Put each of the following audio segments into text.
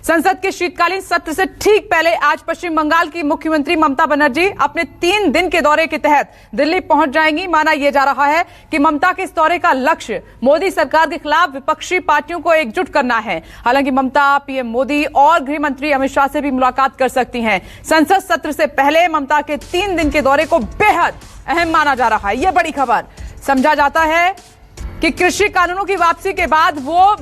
संसद के शीतकालीन सत्र से ठीक पहले आज पश्चिम बंगाल की मुख्यमंत्री ममता बनर्जी अपने 3 दिन के दौरे के तहत दिल्ली पहुंच जाएंगी। माना यह जा रहा है कि ममता के इस दौरे का लक्ष्य मोदी सरकार के खिलाफ विपक्षी पार्टियों को एकजुट करना है। हालांकि ममता पीएम मोदी और गृह मंत्री अमित शाह से भी मुलाकात कर सकती हैं। संसद सत्र से पहले ममता के 3 दिन के दौरे को बेहद अहम माना जा रहा है। यह बड़ी खबर। समझा जाता है कि कृषि कानूनों की वापसी के बाद वो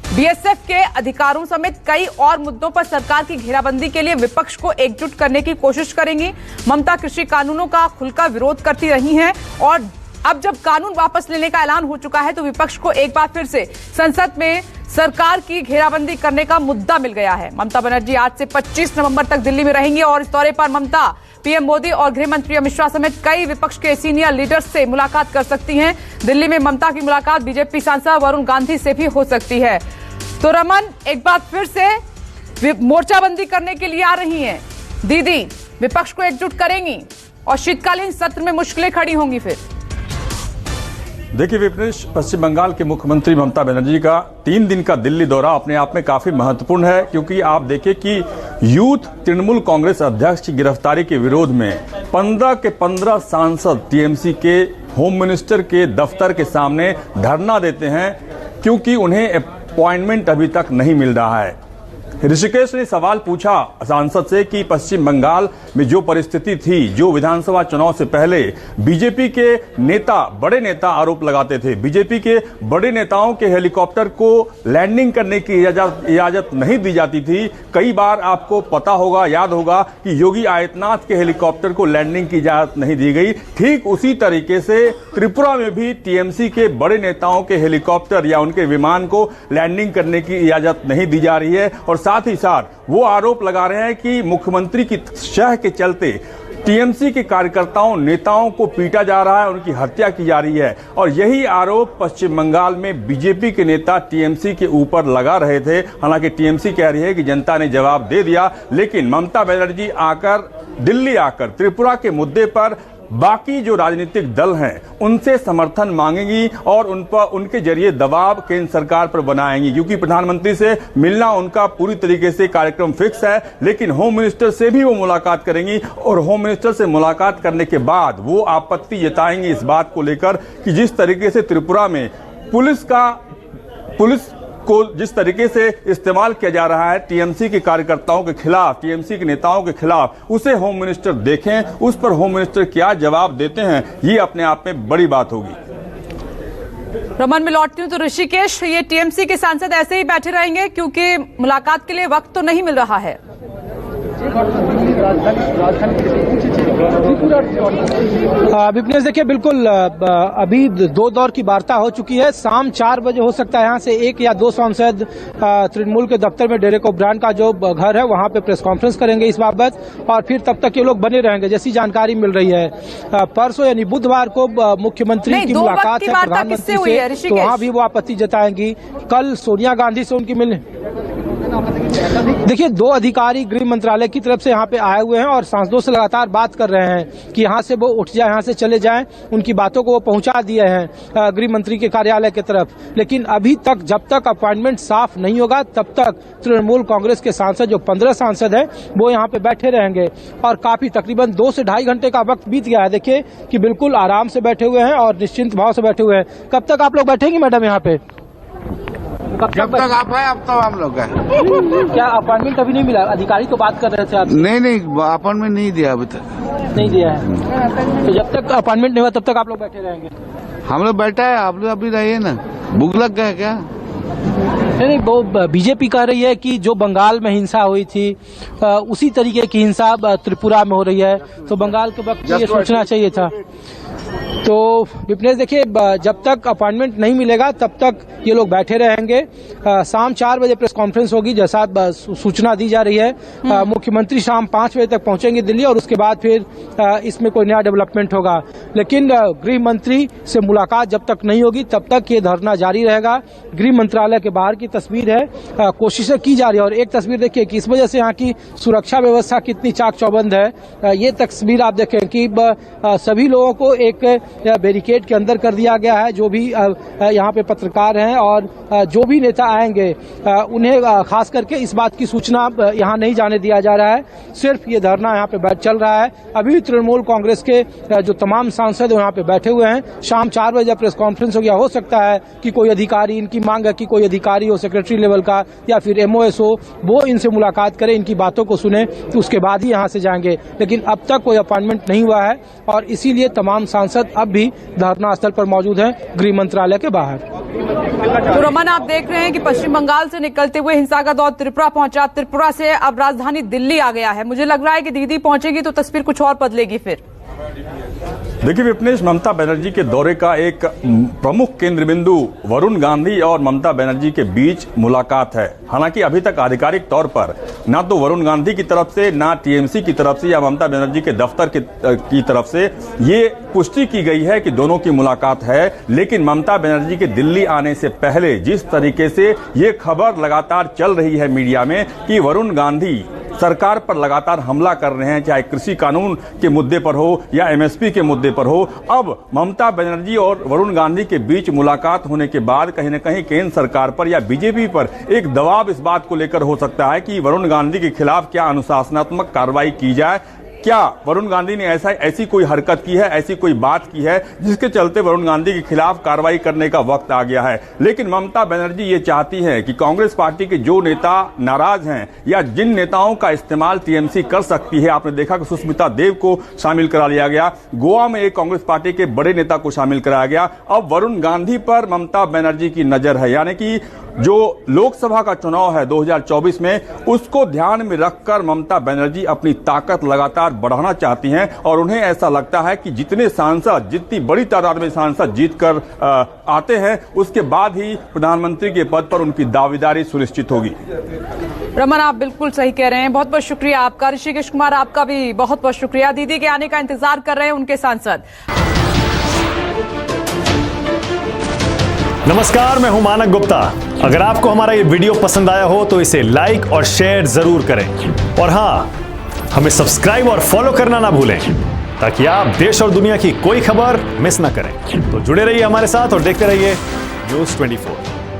बीएसएफ के अधिकारों समेत कई और मुद्दों पर सरकार की घेराबंदी के लिए विपक्ष को एकजुट करने की कोशिश करेंगी। ममता कृषि कानूनों का खुलकर विरोध करती रही हैं और अब जब कानून वापस लेने का ऐलान हो चुका है तो विपक्ष को एक बार फिर से संसद में सरकार की घेराबंदी करने का मुद्दा मिल गया है। ममता बनर्जी आज से 25 नवंबर तक दिल्ली में रहेंगी और इस दौरे पर ममता पीएम मोदी और गृह मंत्री अमित शाह समेत कई विपक्ष के सीनियर लीडर्स से मुलाकात कर सकती हैं। दिल्ली में ममता की मुलाकात बीजेपी सांसद वरुण गांधी से भी हो सकती है। तो रमन, एक बार फिर से मोर्चाबंदी करने के लिए आ रही हैं दीदी, विपक्ष को एकजुट करेंगी और शीतकालीन सत्र में मुश्किलें खड़ी होंगी। फिर देखिए विपनेश, पश्चिम बंगाल के मुख्यमंत्री ममता बनर्जी का 3 दिन का दिल्ली दौरा अपने आप में काफी महत्वपूर्ण है, क्योंकि आप देखिए कि यूथ तृणमूल कांग्रेस अध्यक्ष की गिरफ्तारी के विरोध में 15 के 15 सांसद टीएमसी के होम मिनिस्टर के दफ्तर के सामने धरना देते हैं, क्योंकि उन्हें अपॉइंटमेंट अभी तक नहीं मिल रहा है। ऋषिकेश ने सवाल पूछा सांसद से कि पश्चिम बंगाल में जो परिस्थिति थी, जो विधानसभा चुनाव से पहले बीजेपी के नेता, बड़े नेता आरोप लगाते थे, बीजेपी के बड़े नेताओं के हेलीकॉप्टर को लैंडिंग करने की इजाजत नहीं दी जाती थी। कई बार आपको पता होगा, याद होगा कि योगी आदित्यनाथ के हेलीकॉप्टर को लैंडिंग की इजाजत नहीं दी गई। ठीक उसी तरीके से त्रिपुरा में भी टीएमसी के बड़े नेताओं के हेलीकॉप्टर या उनके विमान को लैंडिंग करने की इजाजत नहीं दी जा रही है और साथ ही साथ वो आरोप लगा रहे हैं कि मुख्यमंत्री की शह के चलते टीएमसी के कार्यकर्ताओं, नेताओं को पीटा जा रहा है, उनकी हत्या की जा रही है। और यही आरोप पश्चिम बंगाल में बीजेपी के नेता टीएमसी के ऊपर लगा रहे थे। हालांकि टीएमसी कह रही है कि जनता ने जवाब दे दिया, लेकिन ममता बनर्जी दिल्ली आकर त्रिपुरा के मुद्दे पर बाकी जो राजनीतिक दल हैं उनसे समर्थन मांगेंगी और उनके जरिए दबाव केंद्र सरकार पर बनाएंगी, क्योंकि प्रधानमंत्री से मिलना उनका पूरी तरीके से कार्यक्रम फिक्स है। लेकिन होम मिनिस्टर से भी वो मुलाकात करेंगी और होम मिनिस्टर से मुलाकात करने के बाद वो आपत्ति जताएंगी इस बात को लेकर कि जिस तरीके से त्रिपुरा में पुलिस को जिस तरीके से इस्तेमाल किया जा रहा है टीएमसी के कार्यकर्ताओं के खिलाफ, टीएमसी के नेताओं के खिलाफ, उसे होम मिनिस्टर देखें, उस पर होम मिनिस्टर क्या जवाब देते हैं, ये अपने आप में बड़ी बात होगी। रमन, में लौटती हूं तो ऋषिकेश, ये टीएमसी के सांसद ऐसे ही बैठे रहेंगे क्योंकि मुलाकात के लिए वक्त तो नहीं मिल रहा है। विपनेश, देखिए बिल्कुल अभी 2 दौर की वार्ता हो चुकी है। शाम 4 बजे हो सकता है यहाँ से 1 या 2 सांसद तृणमूल के दफ्तर में डेरेक ओब्रायन का जो घर है वहाँ पे प्रेस कॉन्फ्रेंस करेंगे इस बाबत, और फिर तब तक ये लोग बने रहेंगे जैसी जानकारी मिल रही है। परसों यानी बुधवार को मुख्यमंत्री की मुलाकात है प्रधानमंत्री से, तो वहाँ भी वो आपत्ति जताएंगी। कल सोनिया गांधी से उनकी मिलने, देखिए 2 अधिकारी गृह मंत्रालय की तरफ से यहाँ पे आए हुए हैं और सांसदों से लगातार बात कर रहे हैं कि यहाँ से वो उठ जाए, यहाँ से चले जाएं। उनकी बातों को वो पहुंचा दिए हैं गृह मंत्री के कार्यालय की तरफ। लेकिन अभी तक जब तक अपॉइंटमेंट साफ नहीं होगा तब तक तृणमूल कांग्रेस के सांसद, जो 15 सांसद हैं, वो यहाँ पे बैठे रहेंगे और काफी तकरीबन 2 से ढाई घंटे का वक्त बीत गया है। देखिए कि बिल्कुल आराम से बैठे हुए हैं और निश्चिंत भाव से बैठे हुए हैं। कब तक आप लोग बैठेंगे मैडम यहाँ पे? जब तक आप आए अब तो हम लोग हैं। क्या अपॉइंटमेंट अभी नहीं मिला? अधिकारी तो बात कर रहे थे आप। नहीं, अपॉइंटमेंट नहीं दिया अभी तक। नहीं दिया है, तो जब तक अपॉइंटमेंट नहीं हुआ तब तक आप लोग बैठे रहेंगे? हम लोग बैठा है, आप लोग अभी रहिए ना। भूख लग गया क्या? नहीं, वो बीजेपी कह रही है कि जो बंगाल में हिंसा हुई थी उसी तरीके की हिंसा त्रिपुरा में हो रही है, तो बंगाल के वक्त ये सोचना चाहिए था। तो विपनेश, देखिए जब तक अपॉइंटमेंट नहीं मिलेगा तब तक ये लोग बैठे रहेंगे। शाम 4 बजे प्रेस कॉन्फ्रेंस होगी जैसा सूचना दी जा रही है। मुख्यमंत्री शाम 5 बजे तक पहुंचेंगे दिल्ली और उसके बाद फिर इसमें कोई नया डेवलपमेंट होगा। लेकिन गृह मंत्री से मुलाकात जब तक नहीं होगी तब तक ये धरना जारी रहेगा। गृह मंत्रालय के बाहर की तस्वीर है, कोशिशें की जा रही है और एक तस्वीर देखिए कि इस वजह से यहाँ की सुरक्षा व्यवस्था कितनी चाक चौबंद है। ये तस्वीर आप देखें कि सभी लोगों को एक बैरिकेड के अंदर कर दिया गया है। जो भी यहाँ पे पत्रकार हैं और जो भी नेता आएंगे उन्हें खास करके इस बात की सूचना यहाँ नहीं जाने दिया जा रहा है। सिर्फ ये धरना यहाँ पे चल रहा है। अभी तृणमूल कांग्रेस के जो तमाम सांसद यहाँ पे बैठे हुए हैं। शाम 4 बजे प्रेस कॉन्फ्रेंस हो गया। हो सकता है कि कोई अधिकारी, इनकी मांग है कि कोई अधिकारी हो सेक्रेटरी लेवल का या फिर MOS हो, वो इनसे मुलाकात करे, इनकी बातों को सुने, तो उसके बाद ही यहाँ से जाएंगे। लेकिन अब तक कोई अपॉइंटमेंट नहीं हुआ है और इसीलिए तमाम सांसद अब भी धरना स्थल पर मौजूद हैं, गृह मंत्रालय के बाहर। तो रमन, आप देख रहे हैं कि पश्चिम बंगाल से निकलते हुए हिंसा का दौर त्रिपुरा पहुंचा, त्रिपुरा से अब राजधानी दिल्ली आ गया है। मुझे लग रहा है कि दीदी पहुंचेगी तो तस्वीर कुछ और बदलेगी। फिर देखिए विपनेश, ममता बनर्जी के दौरे का एक प्रमुख केंद्र बिंदु वरुण गांधी और ममता बनर्जी के बीच मुलाकात है। हालांकि अभी तक आधिकारिक तौर पर ना तो वरुण गांधी की तरफ से, ना TMC की तरफ से या ममता बनर्जी के दफ्तर की तरफ से ये पुष्टि की गई है कि दोनों की मुलाकात है। लेकिन ममता बनर्जी के दिल्ली आने से पहले जिस तरीके से ये खबर लगातार चल रही है मीडिया में कि वरुण गांधी सरकार पर लगातार हमला कर रहे हैं, चाहे कृषि कानून के मुद्दे पर हो या MSP के मुद्दे पर हो, अब ममता बनर्जी और वरुण गांधी के बीच मुलाकात होने के बाद कहीं न कहीं केंद्र सरकार पर या BJP पर एक दबाव इस बात को लेकर हो सकता है कि वरुण गांधी के खिलाफ क्या अनुशासनात्मक कार्रवाई की जाए। क्या वरुण गांधी ने ऐसी कोई हरकत की है, ऐसी कोई बात की है जिसके चलते वरुण गांधी के खिलाफ कार्रवाई करने का वक्त आ गया है। लेकिन ममता बनर्जी ये चाहती हैं कि कांग्रेस पार्टी के जो नेता नाराज हैं या जिन नेताओं का इस्तेमाल TMC कर सकती है, आपने देखा कि सुष्मिता देव को शामिल करा लिया गया, गोवा में एक कांग्रेस पार्टी के बड़े नेता को शामिल कराया गया। अब वरुण गांधी पर ममता बनर्जी की नजर है, यानी कि जो लोकसभा का चुनाव है 2024 में, उसको ध्यान में रखकर ममता बनर्जी अपनी ताकत लगातार बढ़ाना चाहती हैं और उन्हें ऐसा लगता है कि जितने सांसद, जितनी बड़ी तादाद में सांसद जीतकर आते हैं, उसके बाद ही प्रधानमंत्री के पद पर उनकी दावेदारी सुनिश्चित होगी। रमन, आप बिल्कुल सही कह रहे हैं। बहुत बहुत शुक्रिया आपका। ऋषिकेश कुमार, आपका भी बहुत बहुत शुक्रिया। दीदी के आने का इंतजार कर रहे हैं उनके सांसद। नमस्कार, मैं हूं मानक गुप्ता। अगर आपको हमारा ये वीडियो पसंद आया हो तो इसे लाइक और शेयर जरूर करें और हाँ, हमें सब्सक्राइब और फॉलो करना ना भूलें ताकि आप देश और दुनिया की कोई खबर मिस ना करें। तो जुड़े रहिए हमारे साथ और देखते रहिए News 24।